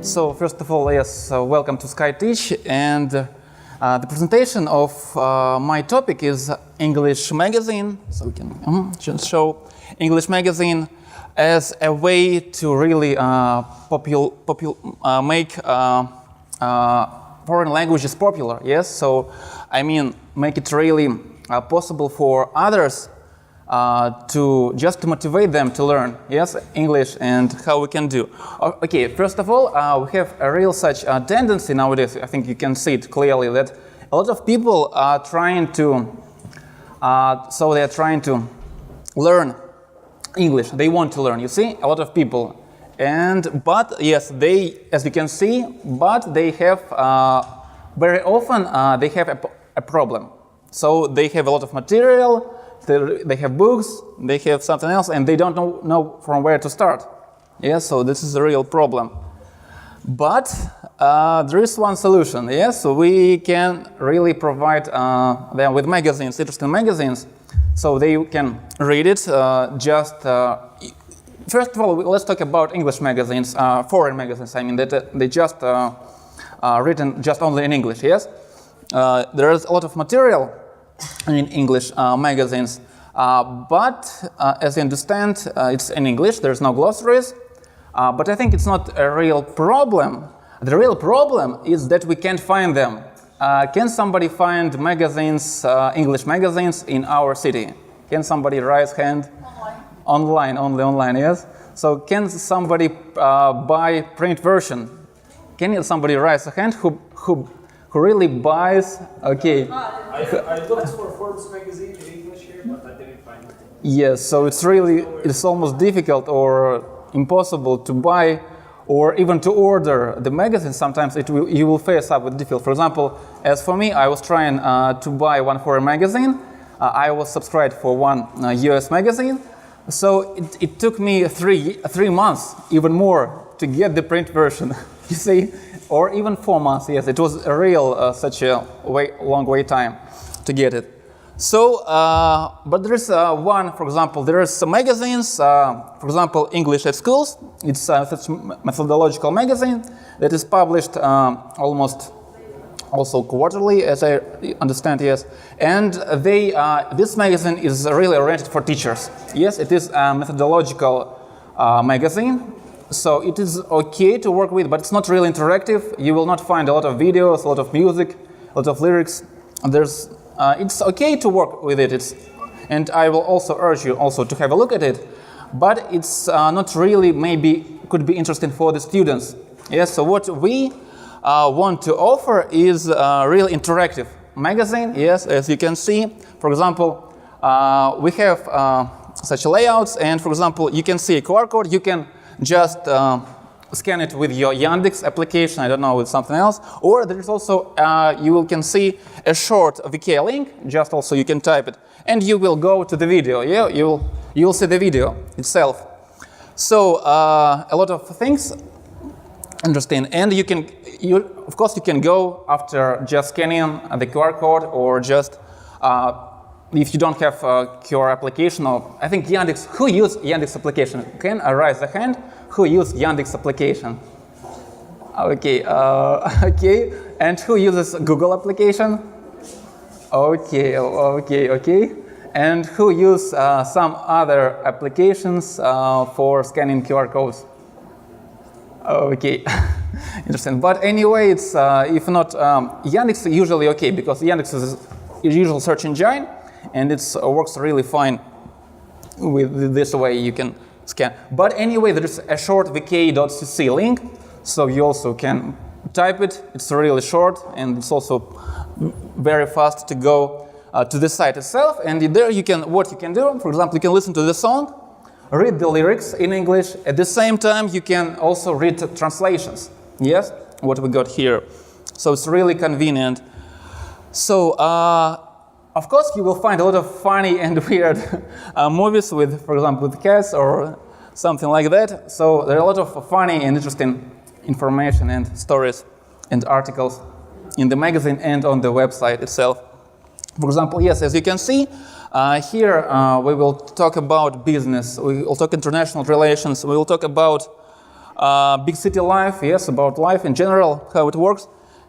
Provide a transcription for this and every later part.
So first of all, yes, welcome to SkyTeach, and the presentation of my topic is English magazine. So we can just show English magazine as a way to really make foreign languages popular. Yes, so I mean make it really possible for others to motivate them to learn, yes, English, and how we can do. Okay, first of all, we have a real such tendency nowadays. I think you can see it clearly that a lot of people are trying to, they are trying to learn English. They want to learn. You see, a lot of people, but yes, they, as you can see, but they have very often they have a problem. So they have a lot of material. They have books, they have something else, and they don't know from where to start. Yes, so this is a real problem. But there is one solution. Yes, so we can really provide them with magazines, interesting magazines, so they can read it. First of all, let's talk about English magazines, foreign magazines. I mean that they just written just only in English. Yes, there is a lot of material in English magazines, but as you understand, it's in English, there's no glossaries, but I think it's not a real problem. The real problem is that we can't find them. Can somebody find magazines, English magazines in our city? Can somebody raise hand? Online, only online, yes? So can somebody buy print version? Can somebody raise a hand who really buys? Okay. I looked for Forbes magazine in English here, but I didn't find it. Yes, so it's almost difficult or impossible to buy or even to order the magazine. Sometimes you will face up with difficulty. For example, as for me, I was trying to buy one foreign magazine. I was subscribed for one US magazine. So it took me three months, even more, to get the print version. You see? Or even 4 months, yes, it was a real such a long wait time to get it. So, but there is one, for example, there is some magazines, for example, English at Schools. It's such a methodological magazine that is published almost also quarterly, as I understand, yes. And this magazine is really oriented for teachers. Yes, it is a methodological magazine. So it is okay to work with, but it's not really interactive. You will not find a lot of videos, a lot of music, a lot of lyrics. It's okay to work with it. And I will also urge you also to have a look at it. But it's not really, maybe could be interesting for the students. Yes. So what we want to offer is a real interactive magazine. Yes, as you can see. For example, we have such layouts, and for example, you can see a QR code. You can just scan it with your Yandex application, I don't know, with something else. Or there is also, you can see a short VK link, just also you can type it, and you will go to the video. Yeah, you'll see the video itself. So a lot of things interesting, and of course you can go after just scanning the QR code, or just if you don't have a QR application, or I think Yandex, who use Yandex application? Can I raise a hand? Who use Yandex application? Okay, okay. And who uses Google application? Okay. And who use some other applications for scanning QR codes? Okay, interesting. But anyway, it's if not Yandex, usually okay, because Yandex is a usual search engine. And it works really fine with this way you can scan. But anyway, there is a short vk.cc link, so you also can type it. It's really short, and it's also very fast to go to the site itself. And there what you can do, for example, you can listen to the song, read the lyrics in English. At the same time, you can also read translations. Yes, what we got here. So it's really convenient. So, of course, you will find a lot of funny and weird movies with, for example, with cats or something like that. So there are a lot of funny and interesting information and stories and articles in the magazine and on the website itself. For example, yes, as you can see, here we will talk about business, we will talk international relations, we will talk about big city life, yes, about life in general, how it works.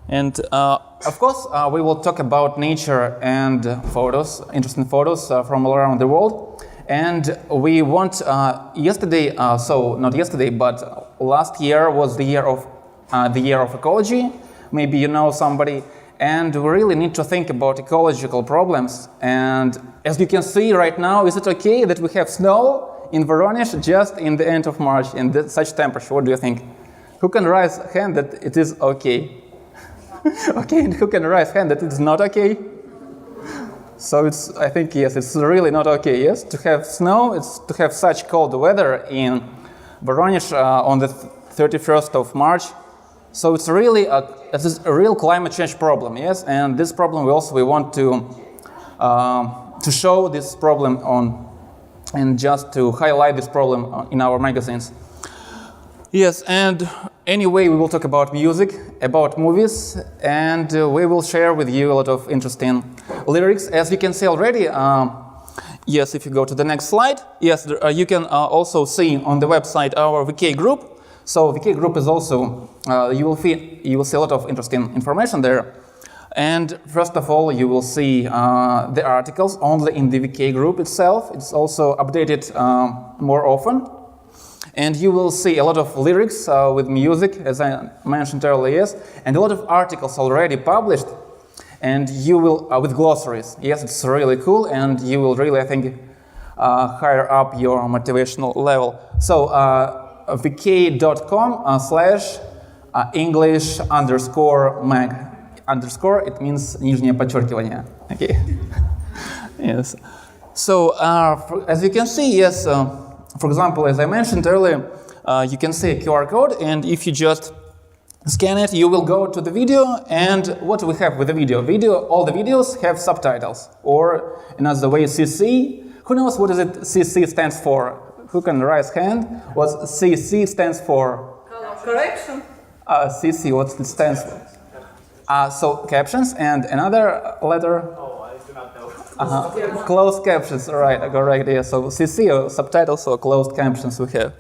And of course, we will talk about nature and photos, interesting photos from all around the world. And we want, yesterday, so not yesterday, but last year was the year of ecology. Maybe you know somebody. And we really need to think about ecological problems. And as you can see right now, is it okay that we have snow in Voronezh just in the end of March in such temperature? What do you think? Who can raise a hand that it is okay? Okay, and who can raise a hand that it's not okay? So it's, I think, yes, it's really not okay, yes, to have snow, it's to have such cold weather in Voronezh on the 31st of March. So it's really a real climate change problem, yes, and this problem we want to show this problem on, and just to highlight this problem in our magazines. Yes, and anyway, we will talk about music, about movies, and we will share with you a lot of interesting lyrics. As you can see already, yes, if you go to the next slide, yes, you can also see on the website our VK group. So VK group is also, you will see a lot of interesting information there. And first of all, you will see the articles only in the VK group itself. It's also updated more often. And you will see a lot of lyrics with music, as I mentioned earlier, yes, and a lot of articles already published. And you will, with glossaries, yes, it's really cool, and you will really, I think, higher up your motivational level. So, vk.com/English_mag. Underscore, it means нижнее подчеркивание. Okay. Yes. So, as you can see, yes, for example, as I mentioned earlier, you can see a QR code, and if you just scan it, you will go to the video, and what we have with the video? All the videos have subtitles, or another way, CC. Who knows what is it CC stands for? Who can raise hand? What CC stands for? Correction. CC, what it stands for? So captions, and another letter? Oh, I do not know. Closed captions, right, correct, yeah. So CC, or subtitles, or closed captions we have.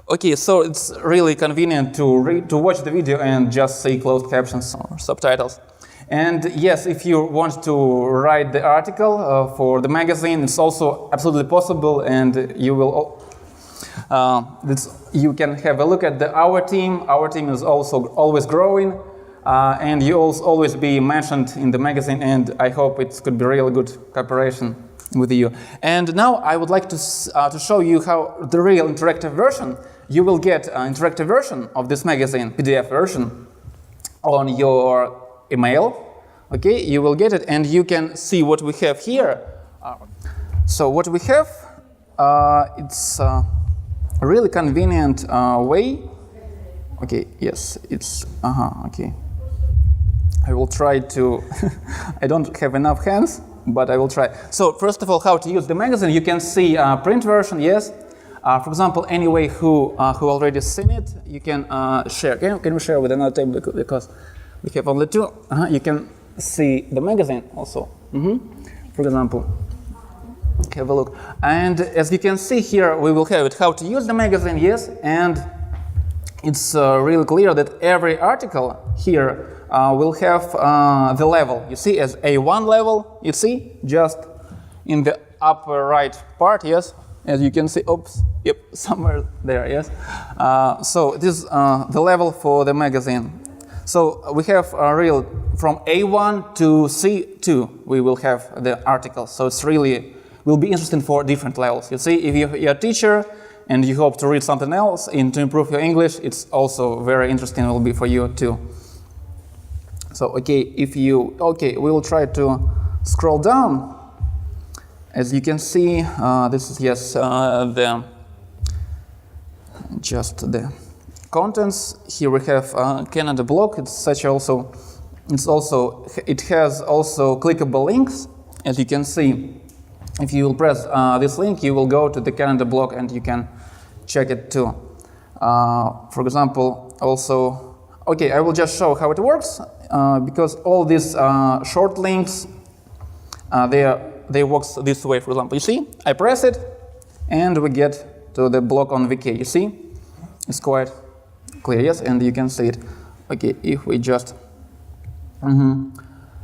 Okay, so it's really convenient to watch the video and just see closed captions or subtitles. And yes, if you want to write the article for the magazine, it's also absolutely possible, and you will you can have a look at our team. Our team is also always growing, and you will always be mentioned in the magazine, and I hope it could be really good cooperation with you. And now I would like to show you how the real interactive version. You will get an interactive version of this magazine, PDF version, on your email. Okay, you will get it, and you can see what we have here. So what we have, it's a really convenient way. Okay, yes, it's, okay. I will try to, I don't have enough hands, but I will try. So first of all, how to use the magazine. You can see print version, yes. For example, anyway, who already seen it, you can share. Can we share with another table, because we have only two. You can see the magazine also. For example, have a look. And as you can see here, we will have it how to use the magazine, yes. And it's really clear that every article here will have the level. You see, as A1 level, you see, just in the upper right part, yes. As you can see, oops, yep, somewhere there, yes. So this is the level for the magazine. So we have real from A1 to C2. We will have the articles. So it's really will be interesting for different levels. You see, if you're a teacher and you hope to read something else and to improve your English, it's also very interesting. Will be for you too. So okay, we will try to scroll down. As you can see, this is just the contents. Here we have Canada block. It has also clickable links. As you can see, if you will press this link, you will go to the Canada block and you can check it too. For example, also, okay, I will just show how it works because all these short links, they work this way. For example, you see, I press it, and we get to the block on VK. You see, it's quite clear, yes, and you can see it. Okay, if we just,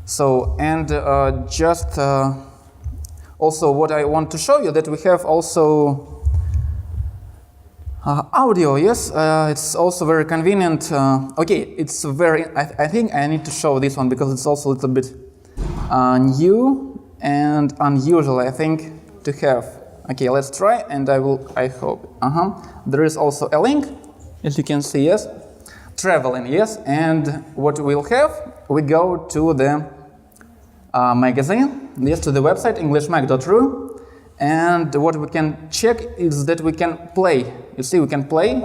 so and just also what I want to show you that we have also. Audio, yes, it's also very convenient. Okay, it's very, I think I need to show this one because it's also a little bit new and unusual, I think, to have. Okay, let's try, and I hope. There is also a link, as you can see, yes, traveling, yes, and what we'll have, we go to the magazine, yes, to the website, EnglishMag.ru. And what we can check is that we can play. You see, we can play.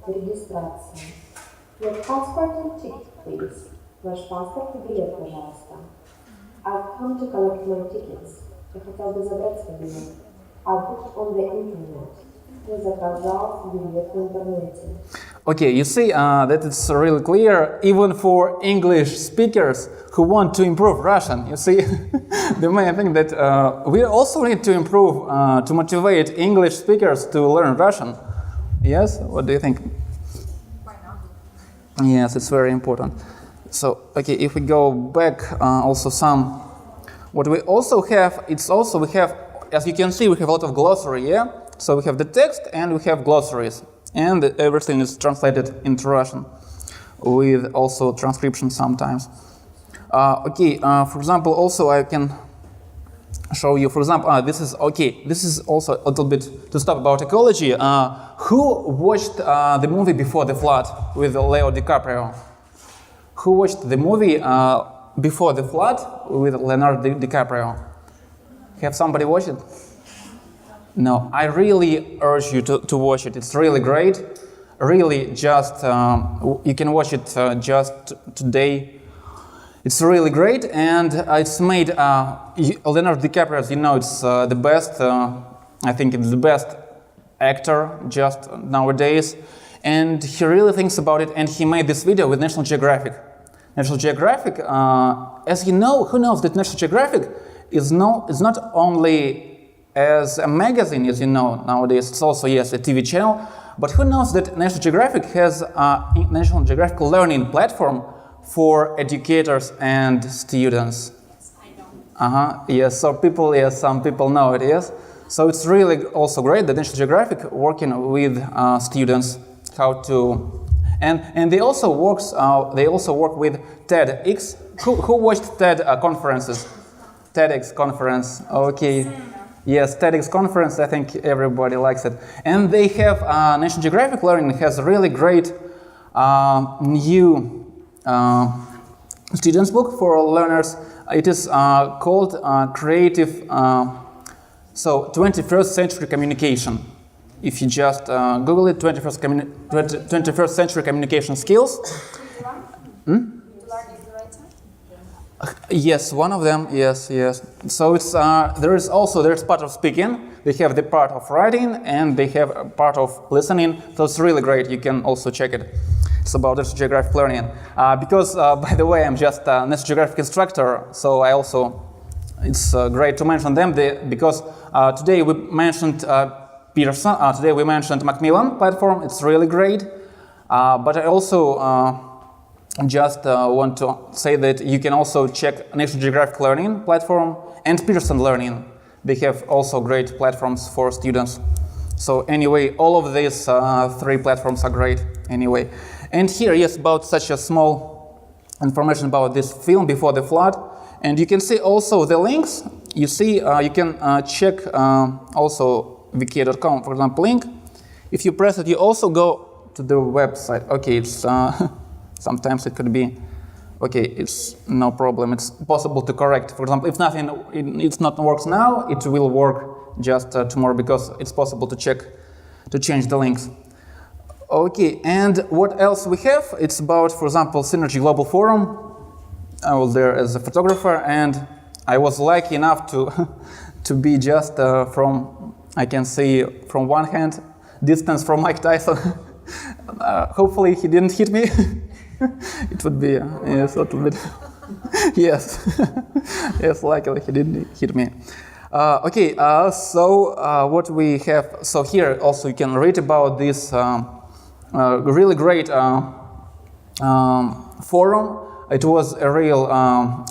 Регистрация. Your passport and ticket, please. Ваш паспорт и билет, пожалуйста. I've come to collect my tickets. Я хотел бы забрать свой билет. I booked on the internet. Я заказал билет в интернете. Okay, you see that it's really clear, even for English speakers who want to improve Russian. You see, the main thing that we also need to improve, to motivate English speakers to learn Russian. Yes, what do you think? Why not? Yes, it's very important. So, okay, if we go back, also what we also have, we have, as you can see, we have a lot of glossary, yeah? So we have the text and we have glossaries. And everything is translated into Russian with also transcription sometimes. Okay, for example, also I can show you, for example, this is also a little bit to stop about ecology. Who watched the movie Before the Flood with Leo DiCaprio? Who watched the movie Before the Flood with Leonardo DiCaprio? Have somebody watched it? No, I really urge you to watch it. It's really great. Really, just you can watch it just today. It's really great, and it's made. Leonardo DiCaprio, as you know, it's the best. I think it's the best actor just nowadays, and he really thinks about it. And he made this video with National Geographic. National Geographic, as you know, who knows that National Geographic is not only as a magazine, as you know, nowadays, it's also, yes, a TV channel. But who knows that National Geographic has a National Geographic learning platform for educators and students? I don't. Yes, so some people know it, yes. So it's really also great that National Geographic working with students how to, and they also work with TEDx. Who watched TED conferences? TEDx conference, okay. Yes, TEDx conference, I think everybody likes it. And they have, National Geographic Learning has a really great new students book for learners. It is called Creative, 21st Century Communication. If you just Google it, 21st Century Communication Skills. Yes, one of them, yes. So it's there's part of speaking, they have the part of writing, and they have a part of listening. So it's really great. You can also check it. It's about National Geographic Learning. Because, by the way, I'm just a National Geographic instructor, so it's great to mention them because today we mentioned Peterson, today we mentioned Macmillan platform. It's really great. But I also just want to say that you can also check National Geographic Learning platform and Pearson Learning. They have also great platforms for students. So anyway, all of these three platforms are great anyway. And here, yes, about such a small information about this film Before the Flood. And you can see also the links. You see, you can check also vk.com, for example, link. If you press it, you also go to the website. Okay, it's sometimes it could be, okay, it's no problem. It's possible to correct. For example, if it's not works now, it will work just tomorrow because it's possible to change the links. Okay, and what else we have? It's about, for example, Synergy Global Forum. I was there as a photographer, and I was lucky enough to be just from, I can see from one hand, distance from Mike Tyson. Hopefully he didn't hit me. It would be yes, a little bit. Yes, yes. Luckily he didn't hit me. Okay, so what we have. So here also you can read about this really great forum. It was a real.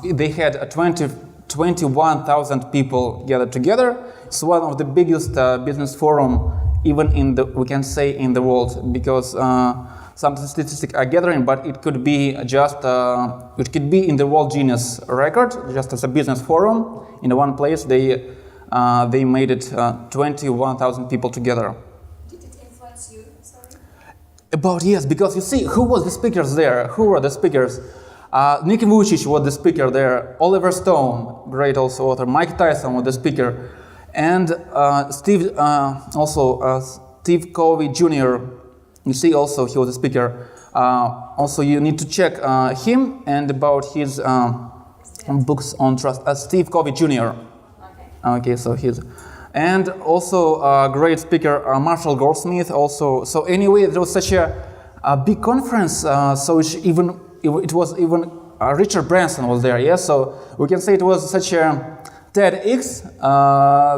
They had 21,000 people gathered together. It's one of the biggest business forum, even in the, we can say, in the world, because some statistics are gathering, but it could be just it could be in the World Genius record, just as a business forum in one place. They made it 21,000 people together. Did it influence you? Sorry. About yes, because you see, who was the speakers there? Who were the speakers? Nick Vujicic was the speaker there. Oliver Stone, great also author. Mike Tyson was the speaker, and Steve Covey Jr. You see, also he was a speaker. Also, you need to check him and about his books on trust. Steve Covey Jr. Okay, so he's, and also a great speaker, Marshall Goldsmith. Also, so anyway, there was such a big conference. So it was even Richard Branson was there. Yes, so we can say it was such a TEDx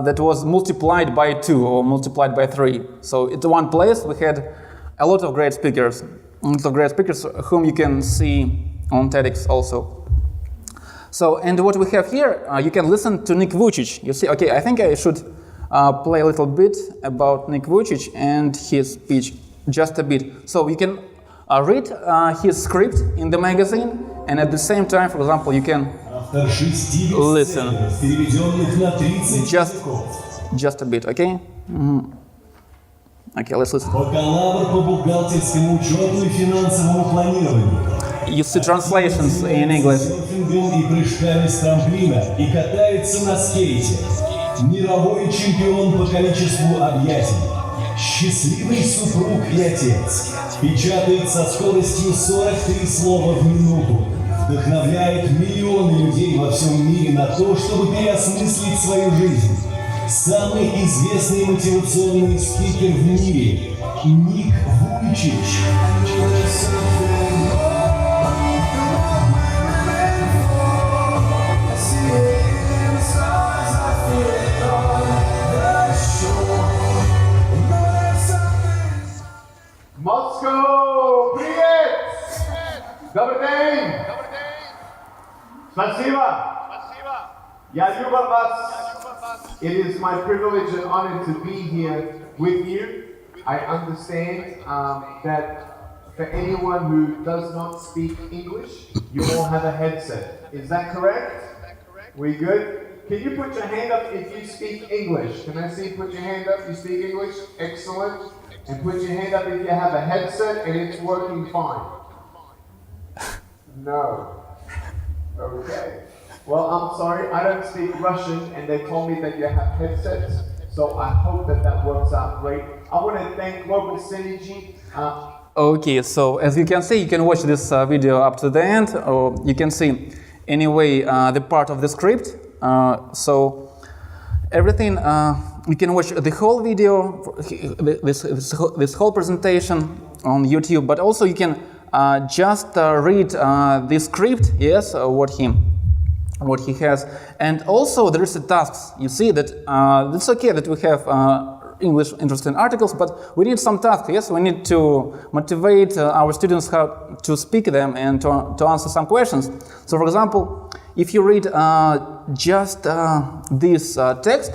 that was multiplied by 2 or multiplied by 3. So at one place we had a lot of great speakers, whom you can see on TEDx also. So, and what we have here, you can listen to Nick Vujicic. You see, okay, I think I should play a little bit about Nick Vujicic and his speech, just a bit. So you can read his script in the magazine, and at the same time, for example, you can listen. Just a bit, okay? Mm-hmm. Okay, let's listen. Бакалавр по бухгалтерскому учету и финансовому планированию. You see translations in English. Серфингом и прыжками с трамплина и катается на скейте. Мировой чемпион по количеству объятий. Счастливый супруг и отец. Печатает со скоростью 43 слова в минуту. Вдохновляет миллионы людей во всем мире на то, чтобы переосмыслить свою жизнь. Самый известный мотивационный спикер в мире – Ник Вуйчич. Moscow, привет! Добрый день! Спасибо! Я люблю вас! It is my privilege and honor to be here with you. I understand that for anyone who does not speak English, you all have a headset. Is that correct? We good? Can you put your hand up if you speak English? Can I see put your hand up? You speak English? Excellent. And put your hand up if you have a headset and it's working fine. No. Okay. Well, I'm sorry, I don't speak Russian, and they told me that you have headsets, so I hope that that works out great. I want to thank Global Synergy. Okay, so as you can see, you can watch this video up to the end, or you can see anyway the part of the script. So everything, you can watch the whole video, this whole presentation on YouTube, but also you can just read the script, yes, what he has, and also there is a tasks. You see that it's okay that we have English interesting articles, but we need some tasks. Yes, we need to motivate our students how to speak them and to answer some questions. So, for example, if you read just this text,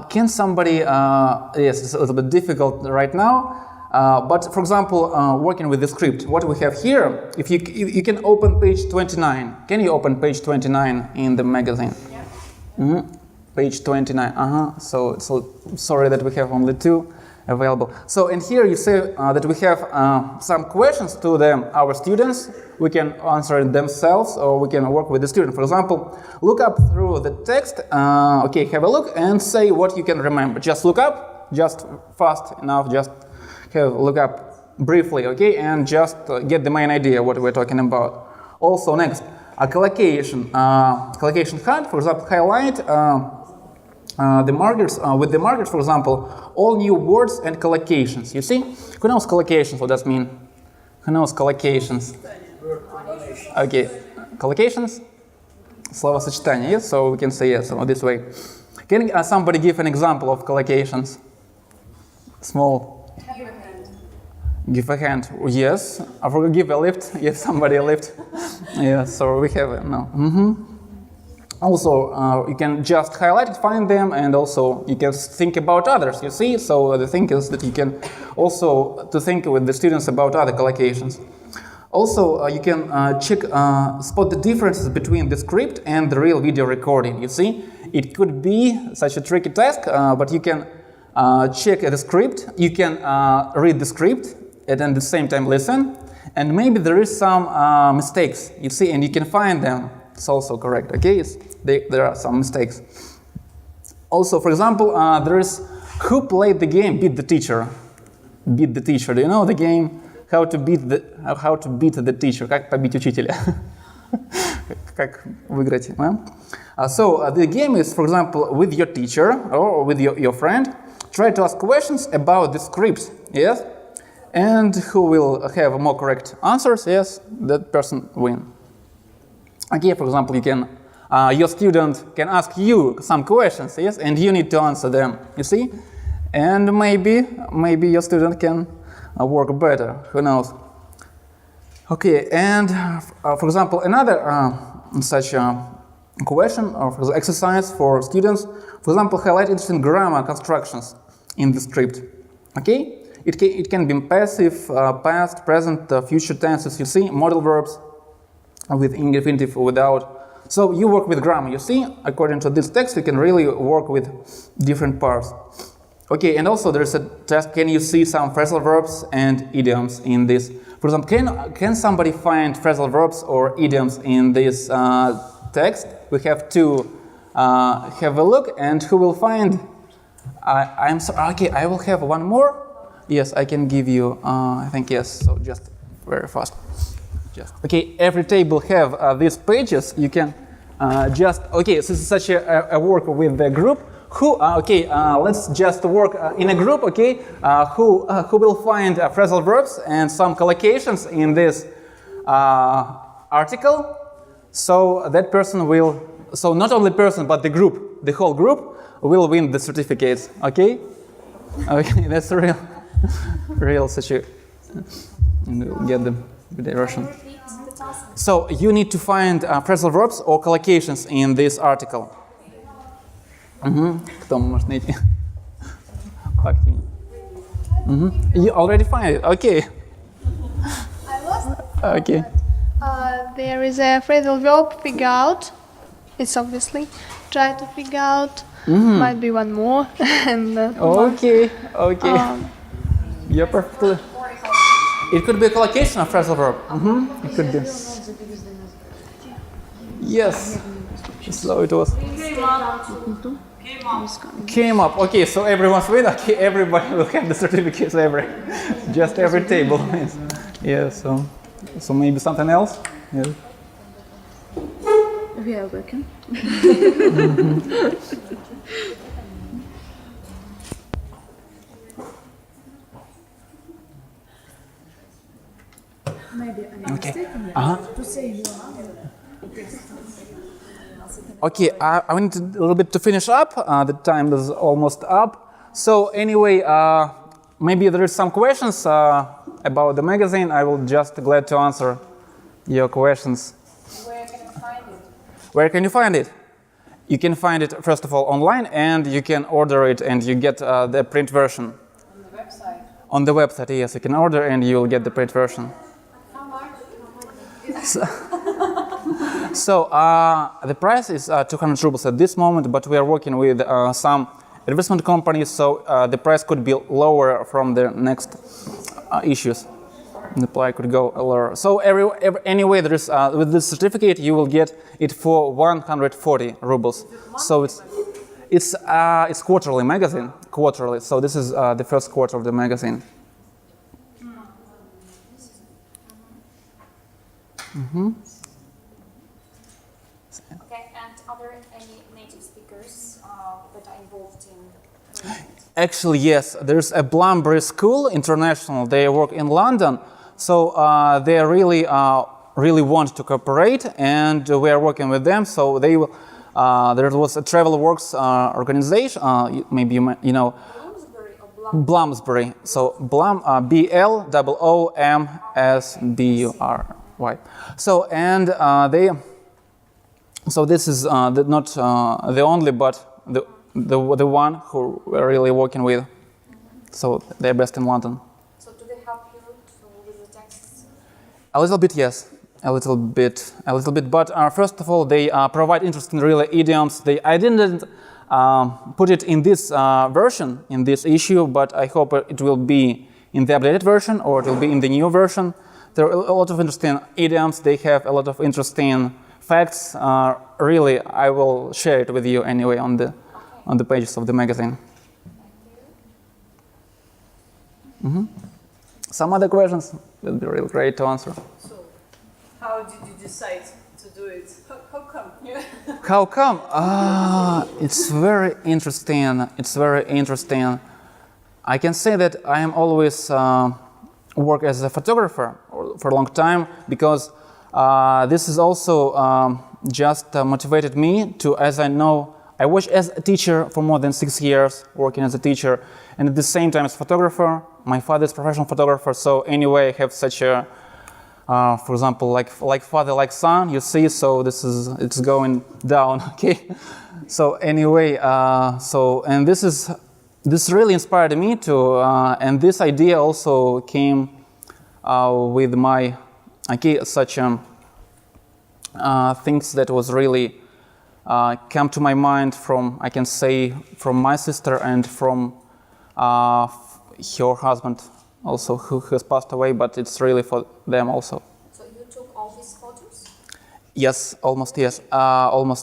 can somebody? Yes, it's a little bit difficult right now. But for example, working with the script, what we have here, if you can open page 29. Can you open page 29 in the magazine? Yeah. Mm-hmm. Page 29. So sorry that we have only 2 available. So in here you say that we have some questions to our students. We can answer it themselves, or we can work with the student. For example, look up through the text. Okay, have a look and say what you can remember. Just look up, just fast enough, just look up briefly, okay, and just get the main idea what we're talking about. Also, next, a collocation hunt. For example, highlight the markers, with the markers, for example, all new words and collocations. You see? Who knows collocations? What does mean? Who knows collocations? Okay, collocations? Словосочетание, yes? So we can say yes, or this way. Can somebody give an example of collocations? Small. Give a hand. Yes. I forgot give a lift. Yes, somebody a lift. Yes, so we have it now. Also, you can just highlight it, find them, and also you can think about others, you see? So the thing is that you can also to think with the students about other collocations. Also, you can spot the differences between the script and the real video recording, you see? It could be such a tricky task, but you can check the script, you can read the script, and at the same time listen, and maybe there is some mistakes, you see, and you can find them. It's also correct, okay? There are some mistakes. Also, for example, there is who played the game Beat the Teacher. Beat the Teacher. Do you know the game? How to beat the teacher. Как побить учителя. Как выиграть. So the game is, for example, with your teacher or with your friend. Try to ask questions about the script. Yes. And who will have more correct answers? Yes, that person win. Okay, for example, you can, your student can ask you some questions, yes, and you need to answer them, you see? And maybe your student can work better, who knows? Okay, and for example, another such question or exercise for students, for example, highlight interesting grammar constructions in the script, okay? It can be passive, past, present, future tenses, you see, modal verbs with infinitive or without. So you work with grammar, you see, according to this text, you can really work with different parts. Okay, and also there is a test, can you see some phrasal verbs and idioms in this? For example, can somebody find phrasal verbs or idioms in this text? We have to have a look, and who will find? Okay, I will have one more. Yes, I can give you, I think yes, so just very fast. Okay, every table have these pages. You can okay, this is such a work with the group. Let's just work in a group, okay? Who will find phrasal verbs and some collocations in this article? So that person will, so not only person, but the group, the whole group will win the certificates, okay? Okay, that's real such a, and we'll get them with the Russian. So you need to find phrasal verbs or collocations in this article. Кто может найти? You already find it, okay. I lost. Okay. There is a phrasal verb, figure out. It's obviously try to figure out. Might be one more. And okay. You're perfectly. It could be a collocation of phrasal verb. It could be. Yes. So it was. Came up. Okay, so everyone's win. Okay, everybody will have the certificates just every table. Yeah. So maybe something else. Yeah. We are working. Maybe I'm mistaken to say you are. Okay, I need a little bit to finish up. The time is almost up. So anyway, maybe there is some questions about the magazine. I will just glad to answer your questions. Where can I find it? Where can you find it? You can find it first of all online, and you can order it, and you get the print version. On the website? On the website, yes, you can order, and you will get the print version. How much? So the price is 200 rubles at this moment, but we are working with some investment companies, so the price could be lower from the next issues. The price could go lower. So anyway, there is with this certificate you will get it for 140 rubles. So it's quarterly magazine, quarterly. So this is the first quarter of the magazine. Okay, And are there any native speakers that are involved in the project? Actually, yes. There's a Blumberry School International. They work in London, so they really want to cooperate, and we are working with them. So they will. There was a TravelWorks organization. Maybe you know. Bloomsbury or Blum? Bloomsbury. So Blum, BLOOMSBURY. So and they. So this is not the only, but the one who we're really working with. So they're based in London. So do they help you with the texts? A little bit, yes. A little bit. But first of all, they provide interesting, really idioms. I didn't put it in this version, in this issue, but I hope it will be in the updated version or it will be in the new version. There are a lot of interesting idioms. They have a lot of interesting facts. Really, I will share it with you anyway on the pages of the magazine. Some other questions will be really great to answer. So, how did you decide to do it? How come? How come? It's very interesting. I can say that I am always work as a photographer for a long time because this is also just motivated me to, as I know, I was as a teacher for more than 6 years, working as a teacher, and at the same time as a photographer. My father is a professional photographer, so anyway, I have such a, for example, like father, like son, you see, so it's going down, okay? So anyway, and this really inspired me to, and this idea also came with my, such things that was really come to my mind from, I can say, from my sister and from her husband also, who has passed away, but it's really for them also. So you took all these photos? Yes, almost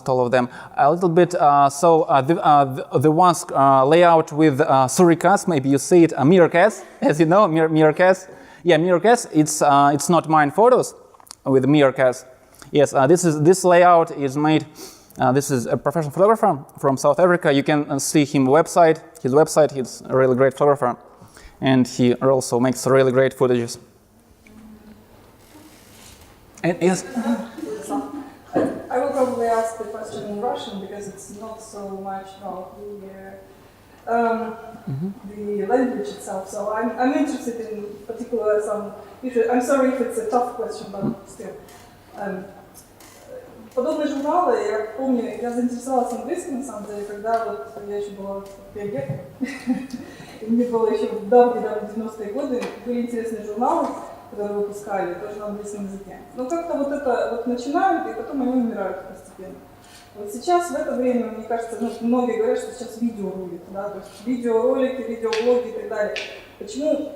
all of them. A little bit, the ones layout with suricats, maybe you see it, meerkats, as you know, meerkats. Yeah, meerkats, it's not mine photos with meerkats. Yes, this layout is made. This is a professional photographer from South Africa. You can see his website. He's a really great photographer, and he also makes really great footages. And yes. I will probably ask the question in Russian because it's not so much about the language itself. So I'm interested in particular some issues. I'm sorry if it's a tough question, but still. Подобные журналы, я помню, я заинтересовалась английским, на самом деле, когда вот я еще была пионеркой, и мне было еще в давние 90-е годы, были интересные журналы, которые выпускали, тоже на английском языке. Но как-то вот это вот начинают, и потом они умирают постепенно. Вот сейчас, в это время, мне кажется, многие говорят, что сейчас видео рулит, да, то есть видеоролики, видеоблоги и так далее. Почему,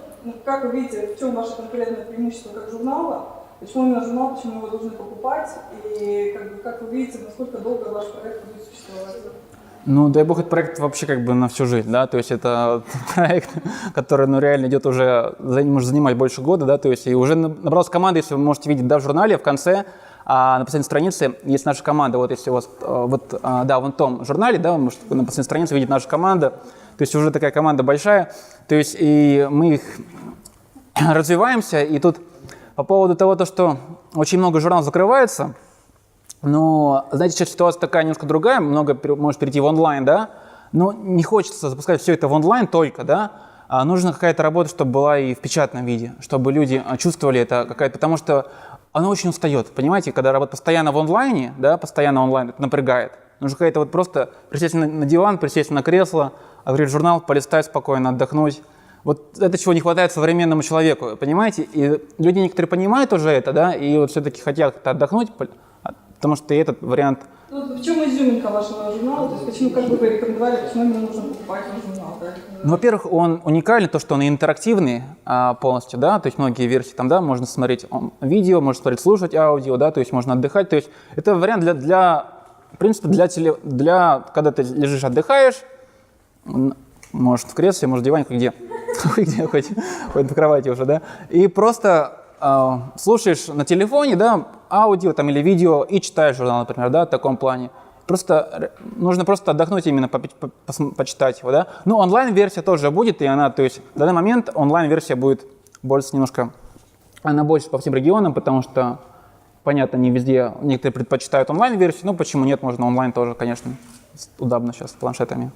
как вы видите, в чем ваше конкурентное преимущество как журнала? Почему именно журнал, почему его должны покупать, и как вы видите, насколько долго ваш проект будет существовать? Ну, дай бог, этот проект вообще как бы на всю жизнь, да, то есть это проект, который, реально идет уже, может занимать больше года, да, то есть и уже набралась команда, если вы можете видеть, да, в журнале в конце, на последней странице есть наша команда, вот если у вас, да, вон в том журнале, да, вы можете на последней странице видеть наша команда, то есть уже такая команда большая, то есть и мы их развиваемся, и тут по поводу того, что очень много журналов закрывается, но, знаете, сейчас ситуация такая немножко другая, много может перейти в онлайн, да, но не хочется запускать все это в онлайн только, да, а нужна какая-то работа, чтобы была и в печатном виде, чтобы люди чувствовали это какая-то, потому что оно очень устает, понимаете, когда работа постоянно в онлайне, да, постоянно онлайн, это напрягает. Нужно какая-то вот просто присесть на диван, присесть на кресло, открыть журнал, полистать спокойно, отдохнуть. Вот это чего не хватает современному человеку, понимаете? И люди некоторые понимают уже это, да, и вот все-таки хотят как-то отдохнуть, потому что этот вариант... Ну, в чем изюминка вашего журнала? То есть почему, как бы вы рекомендовали, почему именно нужно покупать ваш журнал? Да? Ну, во-первых, он уникальный, то, что он интерактивный полностью, да, то есть многие версии там, да, можно смотреть видео, можно смотреть, слушать аудио, да, то есть можно отдыхать, то есть это вариант в принципе, для когда ты лежишь, отдыхаешь, может в кресле, может в диване, где хоть на кровати уже, да, и просто слушаешь на телефоне, да, аудио там или видео и читаешь журнал, например, да, в таком плане. просто нужно просто отдохнуть именно, почитать его, да. Ну, онлайн-версия тоже будет, и она, то есть в данный момент онлайн-версия будет больше немножко, она больше по всем регионам, потому что, понятно, не везде, некоторые предпочитают онлайн-версию, ну, почему нет, можно онлайн тоже, конечно, удобно сейчас с планшетами.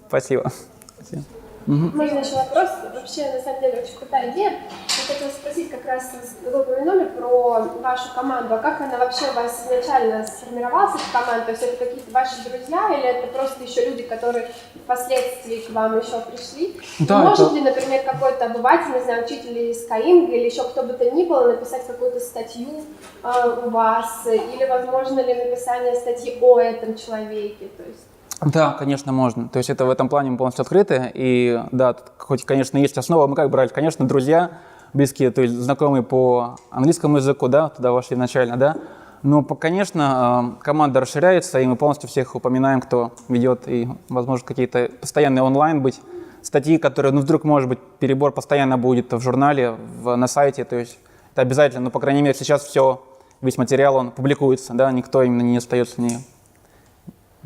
Спасибо. Спасибо. Можно еще вопрос? Вообще, на самом деле, очень крутая идея. Я хотела спросить как раз, вы упомянули про вашу команду. А как она вообще у вас изначально сформировалась, эта команда? То есть это какие-то ваши друзья или это просто еще люди, которые впоследствии к вам еще пришли? Да, может ли, например, какой-то обыватель, не знаю, учитель из Skyeng или еще кто бы то ни было, написать какую-то статью у вас? Или возможно ли написание статьи о этом человеке? То есть... Да, конечно, можно. То есть это в этом плане мы полностью открыты. И да, тут, хоть, конечно, есть основа, мы как брали, конечно, друзья, близкие, то есть знакомые по английскому языку, да, туда вошли изначально, да. Но, конечно, команда расширяется, и мы полностью всех упоминаем, кто ведет, и, возможно, какие-то постоянные онлайн быть, статьи, которые, ну, вдруг, может быть, перебор постоянно будет в журнале, на сайте, то есть это обязательно, ну, по крайней мере, сейчас все, весь материал, он публикуется, да, никто именно не остается, не...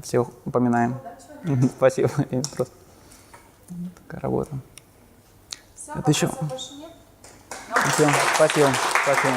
Всех упоминаем. Спасибо. Просто такая работа. Все, это еще. Больше нет? Все. Спасибо. Спасибо.